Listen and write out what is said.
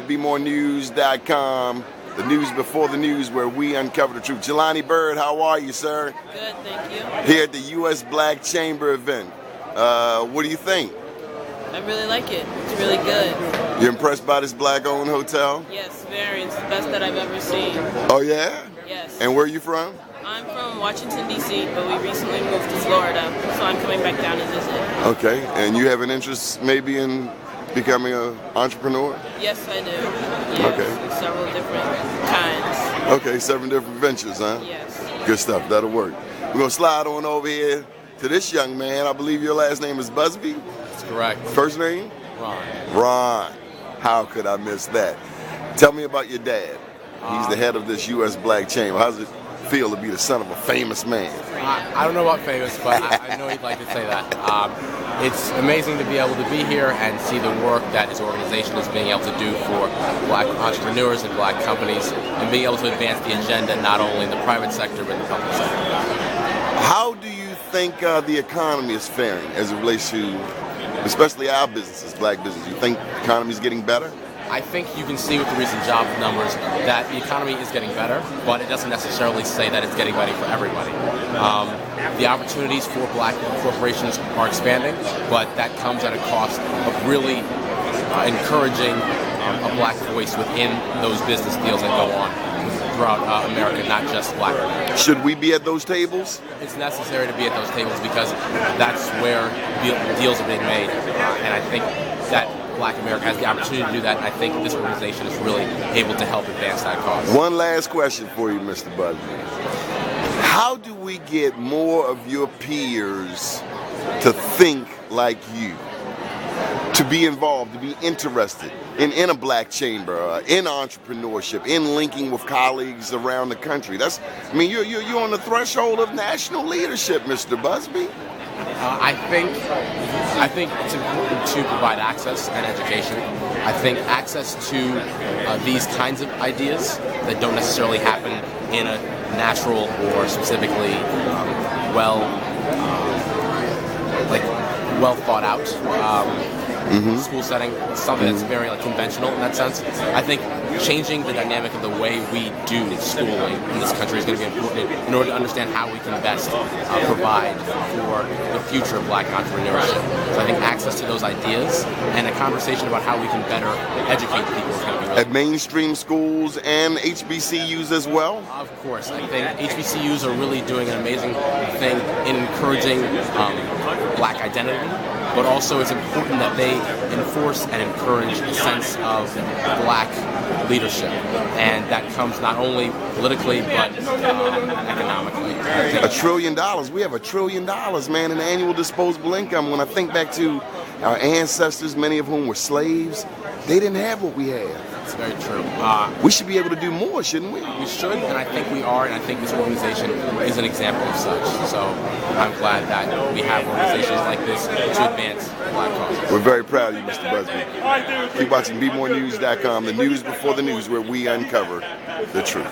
BeMoreNews.com, the news before the news, where we uncover the truth. Jelani Byrd, how are you, sir? Good, thank you. Here at the U.S. Black Chamber event. What do you think? I really like it. It's really good. You impressed by this black-owned hotel? Yes, very. It's the best that I've ever seen. Oh, yeah? Yes. And where are you from? I'm from Washington, D.C., but we recently moved to Florida, so I'm coming back down to visit. Okay. And you have an interest maybe in becoming an entrepreneur? Yes, I do. Yes, Okay. several different kinds. Okay, 7 different ventures, huh? Yes. Good stuff. That'll work. We're going to slide on over here to this young man. I believe your last name is Busby? That's correct. First name? Ron. Ron. How could I miss that? Tell me about your dad. He's the head of this U.S. Black Chamber. How does it feel to be the son of a famous man? I don't know about famous, but I know he'd like to say that. It's amazing to be able to be here and see the work that his organization is being able to do for black entrepreneurs and black companies, and being able to advance the agenda not only in the private sector but in the public sector. How do you think the economy is faring as it relates to, especially our businesses, black business? You think the economy is getting better? I think you can see with the recent job numbers that the economy is getting better, but it doesn't necessarily say that it's getting better for everybody. The opportunities for black corporations are expanding, but that comes at a cost of really encouraging a black voice within those business deals that go on throughout America, not just black America. Should we be at those tables? It's necessary to be at those tables because that's where deals are being made, and I think that Black America has the opportunity to do that, and I think this organization is really able to help advance that cause. One last question for you, Mr. Busby. How do we get more of your peers to think like you, to be involved, to be interested in a black chamber, in entrepreneurship, in linking with colleagues around the country? You're on the threshold of national leadership, Mr. Busby. I think it's important to provide access and education. I think access to these kinds of ideas that don't necessarily happen in a natural or specifically well thought out school setting, something that's very conventional in that sense. I think changing the dynamic of the way we do schooling in this country is going to be important in order to understand how we can best provide for the future of black entrepreneurship. So I think access to those ideas and a conversation about how we can better educate people is going to be really at mainstream schools and HBCUs as well? Of course. I think HBCUs are really doing an amazing thing in encouraging black identity, but also it's important that they enforce and encourage a sense of black leadership, and that comes not only politically but economically. $1 trillion. We have $1 trillion, man, in annual disposable income. When I think back to our ancestors, many of whom were slaves, they didn't have what we have. That's very true. We should be able to do more, shouldn't we? We should, and I think we are, and I think this organization is an example of such. So I'm glad that we have organizations like this to advance black causes. We're very proud of you, Mr. Busby. Keep watching BeMoreNews.com, the news before the news, where we uncover the truth.